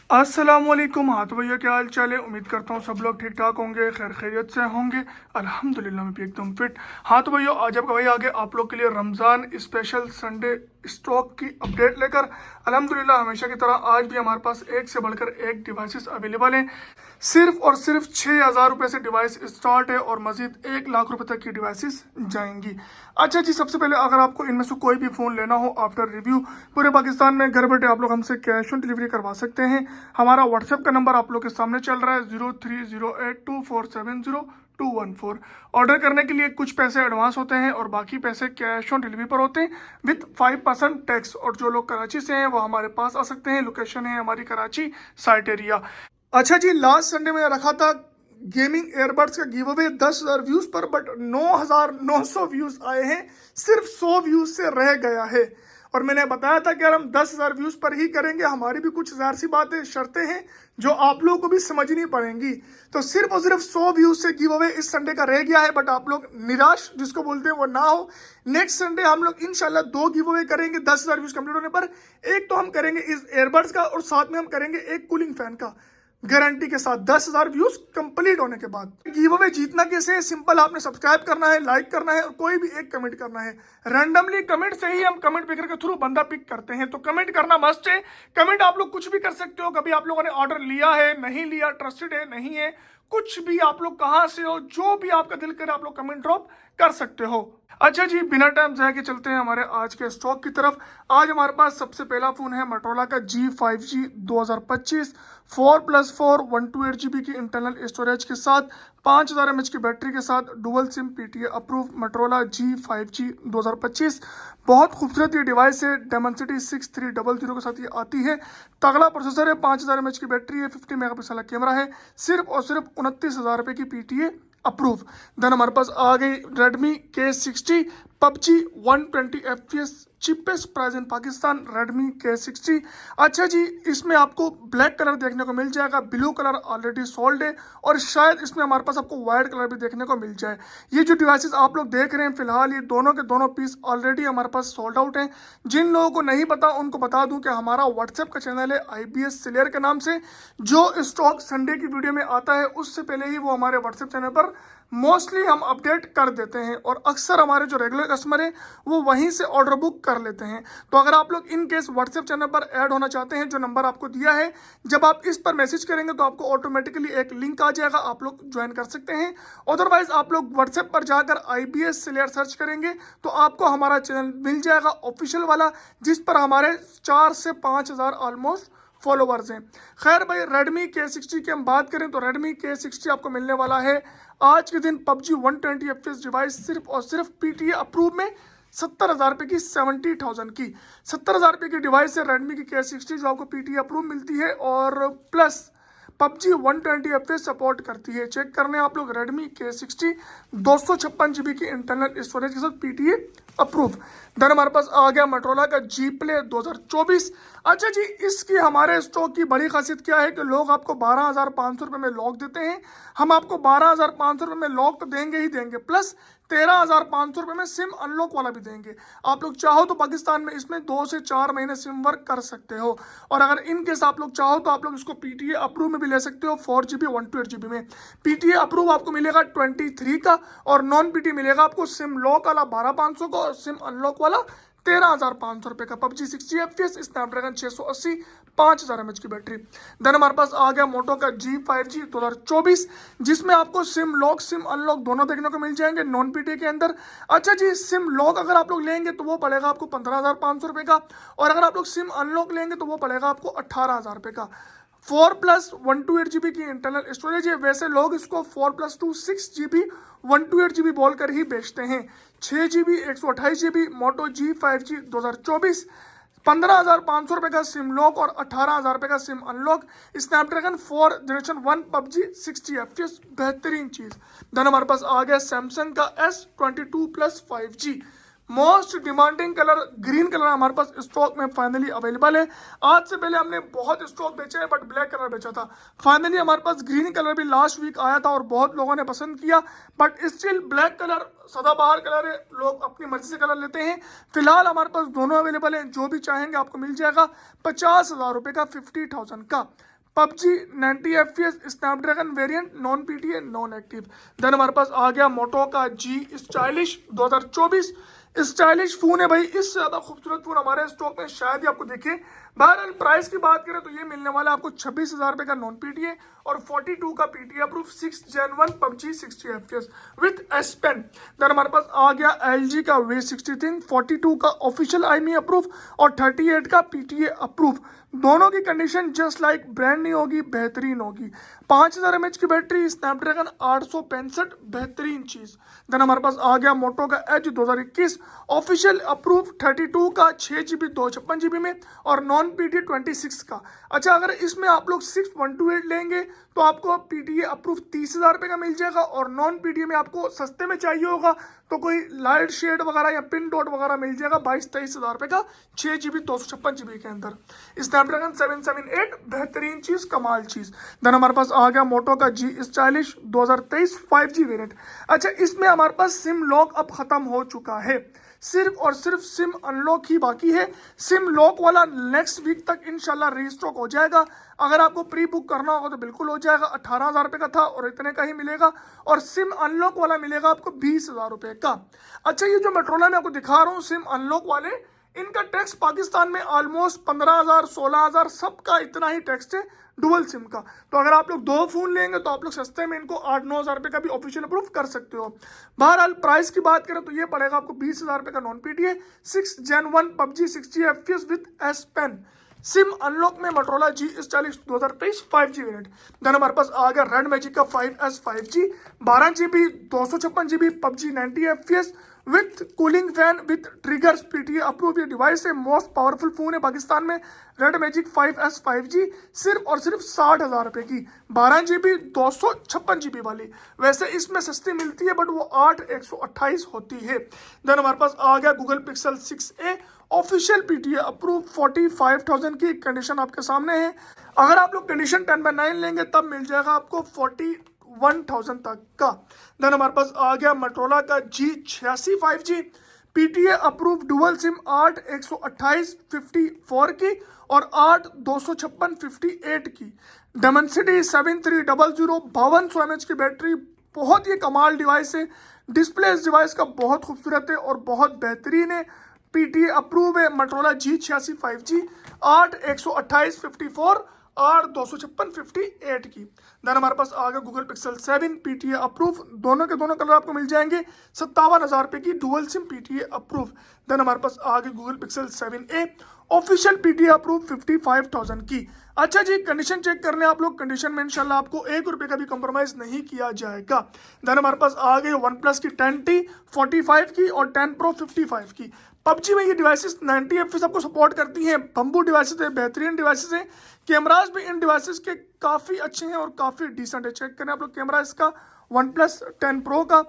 अस्सलामुअलैकुम। हाँ तो भैया, क्या हाल चाल है? उम्मीद करता हूँ सब लोग ठीक ठाक होंगे, खैर खैरियत से होंगे। अल्हम्दुलिल्लाह मैं भी एकदम फिट। हाँ तो भैया, आज आपका भाई आगे आप लोग के लिए रमज़ान स्पेशल संडे स्टॉक की अपडेट लेकर। अल्हम्दुलिल्लाह हमेशा की तरह आज भी हमारे पास एक से बढ़कर एक डिवाइसेस अवेलेबल हैं। सिर्फ और सिर्फ 6,000 रुपये से डिवाइस स्टार्ट है और मजीद 1 लाख रुपए तक की डिवाइसेस जाएंगी। अच्छा जी, सबसे पहले अगर आपको इनमें से कोई भी फ़ोन लेना हो आफ्टर रिव्यू, पूरे पाकिस्तान में घर बैठे आप लोग हमसे कैश ऑन डिलीवरी करवा सकते हैं। हमारा व्हाट्सएप का नंबर आप लोग के सामने चल रहा है 03082470 214। ऑर्डर करने के लिए कुछ पैसे एडवांस होते हैं और बाकी पैसे कैश ऑन डिलीवरी पर होते हैं विथ 5% टैक्स। और जो लोग कराची से हैं वो हमारे पास आ सकते हैं। लोकेशन है हमारी कराची साइट एरिया। अच्छा जी, लास्ट संडे में रखा था गेमिंग एयरबड्स का गिव अवे 10,000 व्यूज पर, बट 9,900 व्यूज आए हैं। सिर्फ 100 व्यूज से रह गया है। और मैंने बताया था कि यार हम 10,000 व्यूज पर ही करेंगे। हमारी भी कुछ ज़ाहिर सी बातें शर्तें हैं जो आप लोगों को भी समझनी पड़ेंगी। तो सिर्फ और सिर्फ 100 व्यूज से गिव अवे इस संडे का रह गया है। बट आप लोग निराश जिसको बोलते हैं वो ना हो। नेक्स्ट संडे हम लोग इंशाल्लाह 2 गिव अवे करेंगे 10,000 व्यूज कंप्लीट होने पर। एक तो हम करेंगे इस एयरबड्स का और साथ में हम करेंगे एक कूलिंग फैन का, गारंटी के साथ 10,000 व्यूज कंप्लीट होने के बाद। गिव अवे जीतना कैसे है? सिंपल, आपने सब्सक्राइब करना है, लाइक करना है और कोई भी एक कमेंट करना है। रैंडमली कमेंट से ही हम कमेंट पिकर के थ्रू बंदा पिक करते हैं, तो कमेंट करना मस्ट है। कमेंट आप लोग कुछ भी कर सकते हो। कभी आप लोगों ने ऑर्डर लिया है, नहीं लिया, ट्रस्टेड है, नहीं है, कुछ भी, आप लोग कहाँ से हो, जो भी आपका दिल करे आप लोग कमेंट ड्रॉप कर सकते हो। अच्छा जी, बिना टाइम जाए के चलते हैं हमारे आज के स्टॉक की तरफ। आज हमारे पास सबसे पहला फोन है मोटोरोला का G5G 2025 4+4 128GB की इंटरनल स्टोरेज के साथ, 5000 mAh की बैटरी के साथ, dual SIM PTA approve Motorola G5G 2025। बहुत खूबसूरत ये डिवाइस है। डेमोसिटी 6300 के साथ ये आती है। तगड़ा प्रोसेसर है, 5000 mAh की बैटरी है, 50 मेगापिक्सल का कैमरा है। सिर्फ और सिर्फ 29,000 रुपये की PTA अप्रूव। देन हमारे पास आ गई Redmi K60 PUBG 120 FPS, cheapest price in Pakistan, Redmi K60। अच्छा जी, इसमें आपको ब्लैक कलर देखने को मिल जाएगा, ब्लू कलर ऑलरेडी सोल्ड है और शायद इसमें हमारे पास आपको वाइट कलर भी देखने को मिल जाए। ये जो डिवाइसेस आप लोग देख रहे हैं फिलहाल, ये दोनों के दोनों पीस ऑलरेडी हमारे पास सोल्ड आउट हैं। जिन लोगों को नहीं पता उनको बता दूं कि हमारा व्हाट्सएप का चैनल है IBS सेलियर के नाम से। जो स्टॉक संडे की वीडियो में आता है उससे पहले ही वो हमारे व्हाट्सएप चैनल पर मोस्टली हम अपडेट कर देते हैं और अक्सर हमारे जो रेगुलर कस्टमर हैं वो वहीं से ऑर्डर बुक कर लेते हैं। तो अगर आप लोग इन केस व्हाट्सएप चैनल पर ऐड होना चाहते हैं, जो नंबर आपको दिया है, जब आप इस पर मैसेज करेंगे तो आपको ऑटोमेटिकली एक लिंक आ जाएगा, आप लोग ज्वाइन कर सकते हैं। अदरवाइज आप लोग व्हाट्सएप पर जाकर IBS सेलियर सर्च करेंगे तो आपको हमारा चैनल मिल जाएगा ऑफिशियल वाला, जिस पर हमारे 4 से 5,000 ऑलमोस्ट फॉलोवर्स हैं। खैर भाई, Redmi K60 की हम बात करें तो Redmi K60 आपको मिलने वाला है आज के दिन PUBG 120 FPS डिवाइस सिर्फ और सिर्फ PTA अप्रूव में 70,000 रुपये की, 70,000 की, 70,000 रुपये की डिवाइस है Redmi की K60 जो आपको PTA अप्रूव मिलती है और प्लस PUBG 120 FPS सपोर्ट करती है। चेक करने आप लोग Redmi K60 256GB की इंटरनल स्टोरेज के साथ PTA अप्रूव। देन हमारे पास आ गया मोटोरोला का G Play 2024। अच्छा जी, इसकी हमारे स्टॉक की बड़ी खासियत क्या है कि लोग आपको 12,500 रुपये में लॉक देते हैं। हम आपको 12,500 रुपये में लॉक तो देंगे ही देंगे, प्लस 13,500 रुपये में सिम अनलॉक वाला भी देंगे। आप लोग चाहो तो पाकिस्तान में इसमें 2 से 4 महीने सिम वर्क कर सकते हो। और अगर इन केस आप लोग चाहो तो आप लोग इसको PTA अप्रूव में भी ले सकते हो 4GB 128GB में। PTA अप्रूव आपको मिलेगा 23 का और नॉन PTA मिलेगा आपको सिम लॉक वाला 12,500 का और सिम अनलॉक वाला 13,500 रुपये का। PUBG 60 FPS, स्नैपड्रैगन 680, 5000 mAh की बैटरी। देन हमारे पास आ गया मोटो का G5G 2024, जिसमें आपको सिम लॉक सिम अनलॉक दोनों देखने को मिल जाएंगे नॉन PTA के अंदर। अच्छा जी, सिम लॉक अगर आप लोग लेंगे तो वो पड़ेगा आपको 15,500 रुपये का और अगर आप लोग सिम अनलॉक लेंगे तो वो पड़ेगा आपको 18,000 रुपये का। 4+128GB की इंटरनल स्टोरेज है। वैसे लोग इसको 4+2 6GB 128GB बोलकर ही बेचते हैं। 6GB 128GB मोटो G5G 2024, 15,500 रुपये का सिम लॉक और 18,000 रुपये का SIM unlock. Snapdragon 4 generation 1 PUBG 60 FPS, बेहतरीन चीज़। देन हमारे पास आ गया सैमसंग का S22+ 5G। Most demanding colour green colour हमारे पास स्टॉक में फाइनली अवेलेबल है। आज से पहले हमने बहुत स्टॉक बेचे हैं बट ब्लैक कलर बेचा था। फाइनली हमारे पास ग्रीन कलर भी लास्ट वीक आया था और बहुत लोगों ने पसंद किया, बट स्टिल ब्लैक कलर सदाबहार कलर है, लोग अपनी मर्जी से कलर लेते हैं। फिलहाल हमारे पास दोनों अवेलेबल हैं, जो भी चाहेंगे आपको मिल जाएगा। 50,000 रुपये का, 50,000 का PUBG 90 FPS Snapdragon variant non PTA non active. Then हमारे पास आ गया मोटो का जी स्टाइलिश 2024। स्टाइलिश फोन है भाई, इससे ज्यादा खूबसूरत फोन हमारे स्टॉक में शायद ही आपको दिखे। बहरहाल प्राइस की बात करें तो ये मिलने वाला है आपको 26,000 रुपए का नॉन पीटीए और 42 का PTA approve 6 Gen 1 PUBG 60 FPS with S pen. Then हमारे पास आ गया LG का V63 42 का ऑफिशियल IMEI अप्रूव और 38 का पीटीए अप्रूव। दोनों की कंडीशन जस्ट लाइक ब्रांड नहीं होगी, बेहतरीन होगी। 5000 mAh की बैटरी, स्नैपड्रैगन 865 बेहतरीन चीज। देन हमारे पास आ गया मोटो का एज 2021 ऑफिशियल अप्रूव 32 का 6GB 256GB में और नॉन पीटीए 26 का। अच्छा, अगर इसमें आप लोग 6128 लेंगे तो आपको पीटीए अप्रूव 30,000 रुपये का मिल जाएगा और नॉन पीटीए में आपको सस्ते में चाहिए होगा तो कोई लाइट शेड वगैरह या पिन डॉट वगैरह मिल जाएगा 22-23,000 रुपये का 6GB 256GB के अंदर। स्नैपड्रैगन 778 बेहतरीन चीज, कमाल चीज। देन हमारे पास आ गया मोटो का जी स्टाइलिश 2023 5G वेरिएंट। अच्छा, इसमें हमारे पास सिम लॉक अब खत्म हो चुका है, सिर्फ और सिर्फ सिम अनलॉक ही बाकी है। सिम लॉक वाला नेक्स्ट वीक तक इंशाल्लाह रीस्टॉक हो जाएगा। अगर आपको प्री बुक करना होगा तो बिल्कुल हो जाएगा। 18,000 रुपये का था और इतने का ही मिलेगा और सिम अनलॉक वाला मिलेगा आपको 20,000 रुपये का। अच्छा, ये जो मेट्रोला में आपको दिखा रहा हूँ सिम अनलॉक वाले, इनका टैक्स पाकिस्तान में ऑलमोस्ट 15,000 16,000 सबका इतना ही टैक्स है डुअल सिम का। तो अगर आप लोग 2 फोन लेंगे तो आप लोग सस्ते में इनको 8-9,000 रुपये का भी ऑफिशियल अप्रूव कर सकते हो। बहरहाल प्राइस की बात करें तो ये पड़ेगा आपको 20,000 रुपये का non PTA 6 Gen 1 PUBG 60 FPS with S Pen. Sim unlock में Motorola G stylus 2023 5G variant. Then हमारे पास आ गया रेड मैजिक का 5S 5G 12GB 256GB PUBG 90 FPS with cooling fan with triggers PTA approve. ये device है, most powerful phone है पाकिस्तान में, रेड मैजिक 5S 5G सिर्फ और सिर्फ 60,000 रुपये की 12GB 256GB वाली। वैसे इसमें सस्ती मिलती है बट वो 8/128 होती है। देन हमारे पास आ गया Google pixel 6a official PTA approve 45,000 की कंडीशन आपके सामने है। अगर आप लोग कंडीशन 10/9 लेंगे तब मिल जाएगा आपको 41,000 तक का। देन हमारे पास आ गया मोटोरोला का G86 5G PTA approve dual SIM 8/128 54 की और 8/256 58 की। डेमोसिटी 7300 5200 mAh की बैटरी, बहुत ही कमाल डिवाइस है। डिस्प्ले इस डिवाइस का बहुत खूबसूरत है और बहुत बेहतरीन है। पीटीए अप्रूव है मोटोरोला G86 5G 8/128 54 8/256 58 की। देन हमारे पास आ गया गूगल पिक्सल 7 पीटीए अप्रूव, दोनों के दोनों कलर आपको मिल जाएंगे 57,000 रुपये की dual SIM PTA approve. Then हमारे पास आ गया Google Pixel 7a official PTA approve 55,000 की। अच्छा जी, कंडीशन चेक करने आप लोग, कंडीशन में इंशाल्लाह आपको 1 रुपये का भी कॉम्प्रोमाइज नहीं किया जाएगा। देन हमारे पास आ गई वन प्लस की 10T 45 की और 10 Pro 55 की। पबजी में ये डिवाइसेस 90 FPS आपको सपोर्ट करती हैं, बम्बू डिवाइसेस है, बेहतरीन डिवाइसेस हैं। कैमराज भी इन डिवाइसेस के काफ़ी अच्छे हैं और काफ़ी डिसेंट है। चेक करें आप लोग कैमरा इसका वन प्लस 10 Pro का,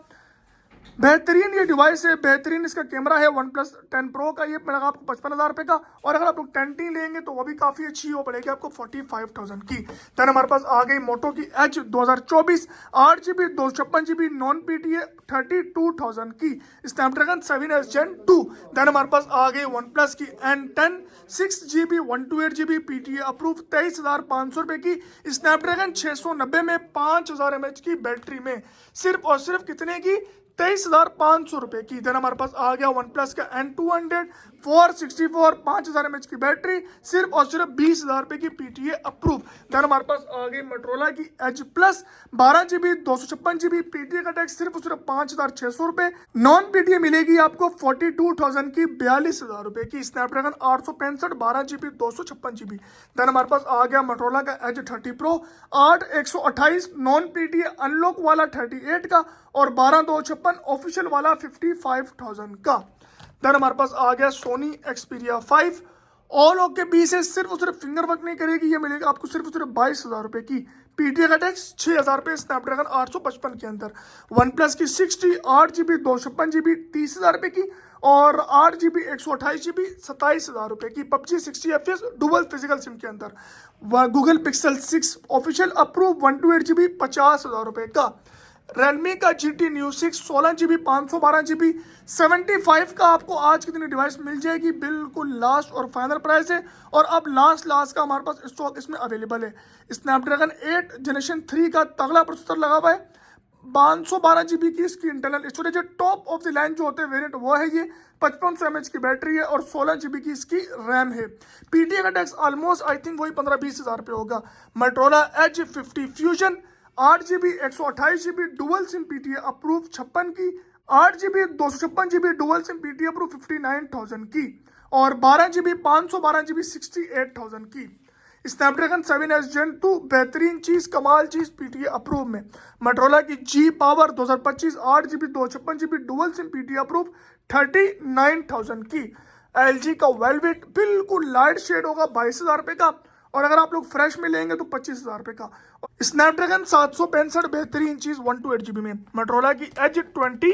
बेहतरीन ये डिवाइस है, बेहतरीन इसका कैमरा है। वन प्लस 10 Pro का ये पड़ेगा आपको 55,000 रुपये का और अगर आप लोग 10T लेंगे तो वो भी काफ़ी अच्छी हो पड़ेगी आपको 45,000 की। देन हमारे पास आ गई मोटो की as 2024 8GB 256GB non PTA 32,000 की स्नैपड्रैगन 7S Gen 2। देन हमारे पास आ गई वन प्लस की N10 6GB 128GB PTA approve 23,500 रुपये की स्नैपड्रैगन 690 में 5,000 mAh की बैटरी में, सिर्फ और सिर्फ कितने की 23,500 रुपये की। देन हमारे पास आ गया वन प्लस का N200 464 5,000 mAh की बैटरी, सिर्फ और सिर्फ 20,000 रुपये की पीटीए अप्रूव। देन हमारे पास आ गई मोटोरोला की Edge Plus 12GB 256GB PTA का टैक्स सिर्फ और सिर्फ 5,600 रुपये। नॉन पीटीए मिलेगी आपको 42,000 की 42,000 रुपये की स्नैपड्रैगन 865 12GB 256GB। देन हमारे पास आ गया मोटोरोला का Edge 30 Pro 8/128 non PTA unlock वाला 38 का और 12/256 ऑफिशियल वाला 55,000 का। देन हमारे पास आ गया सोनी एक्सपीरिया 5 ऑल ओके 20 है, सिर्फ और सिर्फ फिंगर वर्क नहीं करेगी, ये मिलेगा आपको सिर्फ और सिर्फ 22,000 रुपये की। पीटीए का टैक्स 6,000 रुपये स्नैपड्रैगन 855 के अंदर। वन प्लस की 60 8GB 256GB 30,000 रुपये की और 8GB 128GB 27,000 रुपये की। PUBG 60 FPS dual physical SIM के अंदर। Google pixel 6 official approve 128GB 50,000 रुपये का। Realme का GT Neo 6 16GB 512GB 75 का आपको आज की दिन डिवाइस मिल जाएगी, बिल्कुल लास्ट और फाइनल प्राइस है। और अब लास्ट का हमारे पास स्टॉक इसमें अवेलेबल है। स्नैपड्रैगन 8 जनरेशन 3 का तगड़ा प्रोसेसर लगा हुआ है, 512GB की इसकी इंटरनल स्टोरेज है। टॉप ऑफ द लाइन जो होते हैं वेरिएंट वो है ये, 5500 mAh की बैटरी है और 16GB की इसकी रैम है। PTA का टैक्स ऑलमोस्ट आई थिंक वही 15-20 हज़ार रुपये होगा। Motorola Edge 50 Fusion 8GB 128GB dual SIM PTA approve 56 की, 8GB 256GB dual SIM PTA approve 59,000 की, और 12GB 512GB 68,000 की। स्नैपड्रैगन 7S Gen 2 बेहतरीन चीज, कमाल चीज, PTA अप्रूव में। Motorola की G Power 2025 8GB 256GB dual SIM PTA approve 39,000 की। LG का वेलवेट बिल्कुल लाइट शेड होगा 22,000 रुपये का, और अगर आप लोग फ्रेश में लेंगे तो 25,000 रुपये का। स्नैपड्रैगन 765 बेहतरीन चीज 128GB में। Motorola की Edge 20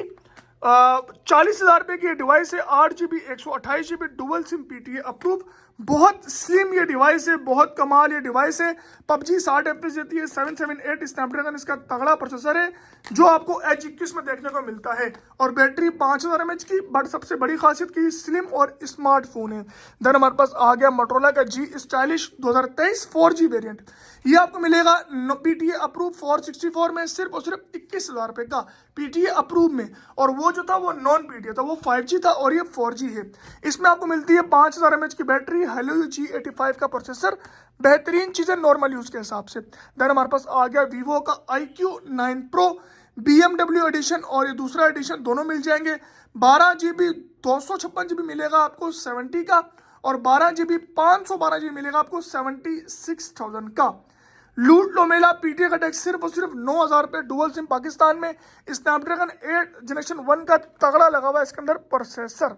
40,000 रुपये की डिवाइस है, 8GB 128GB dual SIM PTA approve. बहुत स्लिम ये डिवाइस है, बहुत कमाल ये डिवाइस है। PUBG 60 FPS देती है, 778 स्नैपड्रैगन इसका तगड़ा प्रोसेसर है जो आपको Edge 21 में देखने को मिलता है, और बैटरी 5000 mAh की। बट सबसे बड़ी खासियत की स्लिम और स्मार्टफोन है। देन हमारे पास आ गया Motorola का G Stylish 2023 4G वेरिएंट। ये आपको मिलेगा PTA अप्रूव 464 में, सिर्फ और सिर्फ 21,000 रुपये का PTA अप्रूव में। और वो जो था वो नॉन PTA था, वो 5G था, और ये 4G है। इसमें आपको मिलती है 5000 mAh की बैटरी, Helio G85 का प्रोसेसर, बेहतरीन चीज़ें नॉर्मल यूज़ के हिसाब से। देन हमारे पास आ गया Vivo का IQ9 Pro BMW एडिशन, और ये दूसरा एडिशन दोनों मिल जाएंगे। 12GB 256GB मिलेगा आपको 70 का, और 12GB 512GB मिलेगा आपको 76,000 का। लूट लो मेला PTA का टैक्स सिर्फ और सिर्फ 9,000 रुपये डुअल सिम पाकिस्तान में। स्नैपड्रैगन 8 जनरेशन 1 का तगड़ा लगा हुआ है इसके अंदर प्रोसेसर।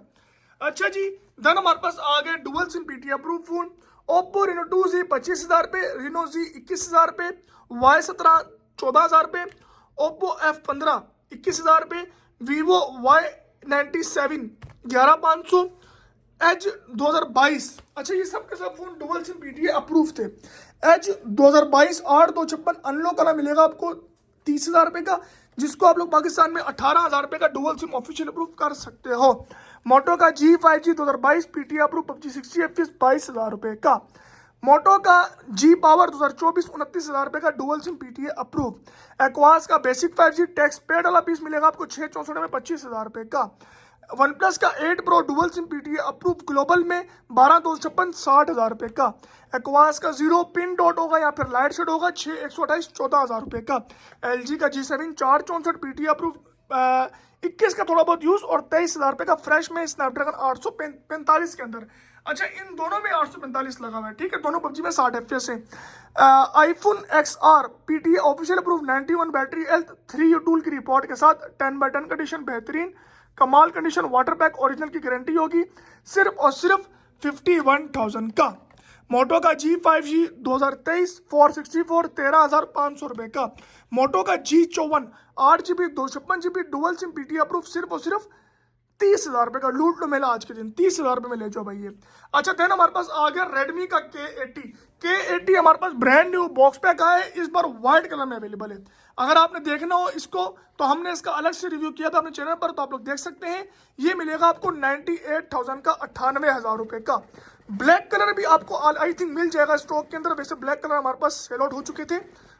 अच्छा जी, देन हमारे पास आ गए dual SIM PTA approve phone. Oppo Reno 2Z 25,000 रुपये, Reno Z 21,000 रुपये, Y17 14,000 रुपये, Oppo F15 21,000 रुपये, Vivo Y97 11,500, Edge 2022। अच्छा, ये सब के सब phone dual SIM PTA approve थे। Edge 2022 8256 अनलॉक वाला मिलेगा आपको 30,000 रुपये का, जिसको आप लोग पाकिस्तान में 18,000 रुपये का डुअल सिम ऑफिशियल अप्रूव कर सकते हो। मोटो का G5G 2022 PTA approve PUBG 60 FPS 22,000 रुपये का। मोटो का G Power 2024 29,000 रुपये का dual SIM PTA approve. Aqueous का बेसिक 5G टैक्स पेड वाला पीस मिलेगा आपको 664 में 25,000 रुपये का। वन प्लस का 8 Pro dual SIM PTA approve global में 12,256 60,000 रुपये का। एक्वास का 0 पिन डॉट होगा या फिर लाइट शेड होगा 6 128 14,000 रुपये का। LG का G7 464 PTA अप्रूव 21 का थोड़ा बहुत यूज, और 23,000 रुपये का फ्रेश में स्नैपड्रैगन 845 के अंदर। अच्छा, इन दोनों में 845 लगा हुआ है, ठीक है, दोनों PUBG में 60 FPS है। iPhone XR PTA official approve 91 battery health 3U tool की रिपोर्ट के साथ 10/10 कंडीशन, बेहतरीन कमाल कंडीशन, वाटर पैक ओरिजिनल की गारंटी होगी, सिर्फ और सिर्फ 51,000 का। मोटो का G5G 2023 464 13,500 रुपये का। मोटो का G54 8GB 256GB dual SIM PTA approve सिर्फ और सिर्फ 30,000 रुपये का। लूट लो मेला आज के दिन, 30,000 रुपये में ले जाओ भाई ये। अच्छा, देन हमारे पास आ गया Redmi का K80 हमारे पास ब्रांड न्यू बॉक्स पैक आया है, इस बार व्हाइट कलर में अवेलेबल है। अगर आपने देखना हो इसको तो हमने इसका अलग से रिव्यू किया था अपने चैनल पर, तो आप लोग देख सकते हैं। ये मिलेगा आपको 98,000 का, 98,000 रुपये का। ब्लैक कलर भी आपको आई थिंक मिल जाएगा स्टॉक के अंदर। वैसे ब्लैक कलर हमारे पास सेल आउट हो चुके थे,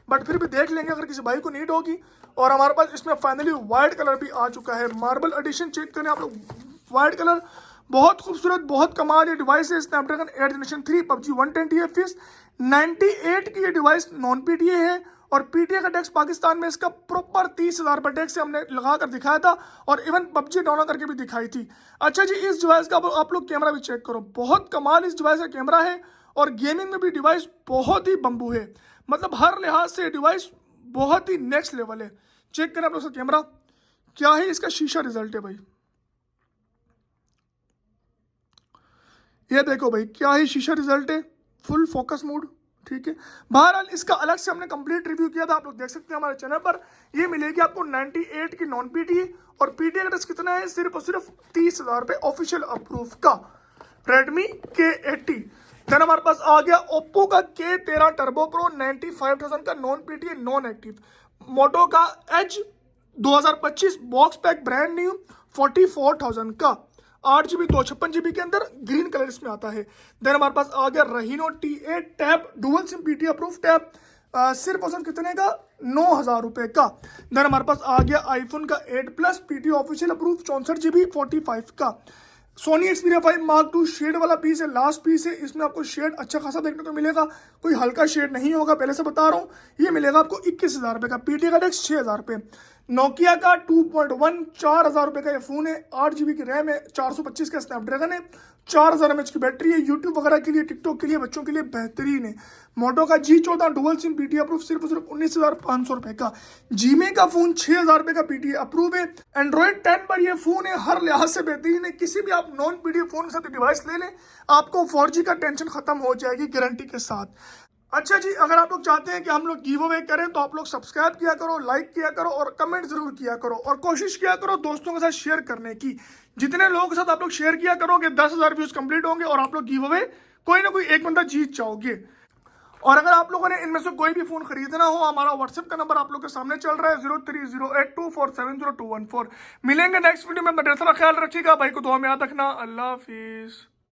बट फिर भी देख लेंगे अगर किसी भाई को नीड होगी। और हमारे पास इसमें फाइनली व्हाइट कलर भी आ चुका है। मार्बल एडिशन चेक करें आप लोग, व्हाइट कलर बहुत खूबसूरत, बहुत कमाल ये डिवाइस है। स्नैपड्रैगन 8 जनरेशन 3 PUBG 120 FPS 98 की ये डिवाइस नॉन PTA है, और PTA का टैक्स पाकिस्तान में इसका प्रॉपर 30,000 रुपये टैक्स से हमने लगा कर दिखाया था, और इवन PUBG डाउनलोड करके भी दिखाई थी। अच्छा जी, इस डिवाइस का आप लोग कैमरा भी चेक करो, बहुत कमाल इस डिवाइस का कैमरा है, और गेमिंग में भी डिवाइस बहुत ही बम्बू है। मतलब हर लिहाज से डिवाइस बहुत ही नेक्स्ट लेवल है। चेक करें आप लोग कैमरा, क्या है इसका शीशा रिजल्ट है भाई, ये देखो भाई, क्या ही शीशा रिजल्ट है, फुल फोकस मोड, ठीक है। बहरहाल इसका अलग से हमने कंप्लीट रिव्यू किया था, आप लोग देख सकते हैं हमारे चैनल पर। ये मिलेगी आपको 98 की नॉन PTA, और PTA का टैक्स कितना है, सिर्फ और सिर्फ 30,000 रुपये ऑफिशियल अप्रूव का। Redmi K80। देन हमारे पास आ गया Oppo का K13 Turbo Pro 95,000 का, नॉन PTA नॉन एक्टिव। मोटो का Edge 2025 box pack brand new 44,000 का, 8 GB 256 GB के अंदर, ग्रीन कलर इसमें आता है। देन हमारे पास आ गया Rhino T8 tab dual SIM PT approve tab, सिर्फ औसत कितने का, 9,000 रुपए का। देन हमारे पास आ गया आईफोन का 8 plus PT official approve 64 GB 45 का। सोनी एक्सपीरिया 5 मार्क 2 शेड वाला पीस है, लास्ट पीस है, इसमें आपको शेड अच्छा खासा देखने को मिलेगा, कोई हल्का शेड नहीं होगा, पहले से बता रहा हूँ। ये मिलेगा आपको 21,000 रुपये का। पीटी का डेस्क 6,000 रुपये। नोकिया का 2.1 4,000 रुपये का ये फ़ोन है, 8 GB की रैम है, 425 का स्नैपड्रैगन है, 4000 mAh की बैटरी है, यूट्यूब वगैरह के लिए, टिकटॉक के लिए, बच्चों के लिए बेहतरीन है। मोटो का G14 dual SIM PT approve सिर्फ 19,500 रुपये का। जीमे का फ़ोन 6,000 रुपये का पीटी अप्रूव है। एंड्रॉइड 10 पर यह फ़ोन है, हर लिहाज से बेहतरीन है। किसी भी आप नॉन पीडी फ़ोन के साथ डिवाइस ले लें, आपको 4G का टेंशन खत्म हो जाएगी गारंटी के साथ। अच्छा जी, अगर आप लोग चाहते हैं कि हम लोग गिव अवे करें तो आप लोग सब्सक्राइब किया करो, लाइक किया करो और कमेंट जरूर किया करो, और कोशिश किया करो दोस्तों के साथ शेयर करने की। जितने लोगों के साथ आप लोग शेयर किया करोगे 10,000 व्यूज कंप्लीट होंगे और आप लोग गिव अवे कोई ना कोई एक बंदा जीत जाओगे। और अगर आप लोगों ने इनमें से कोई भी फोन खरीदना हो, हमारा व्हाट्सएप का नंबर आप लोग के सामने चल रहा है 0308247014। मिलेंगे नेक्स्ट वीडियो में, अपना ढेर सारा ख्याल रखिएगा, भाई को दुआ में याद रखना। अल्लाह हाफिज।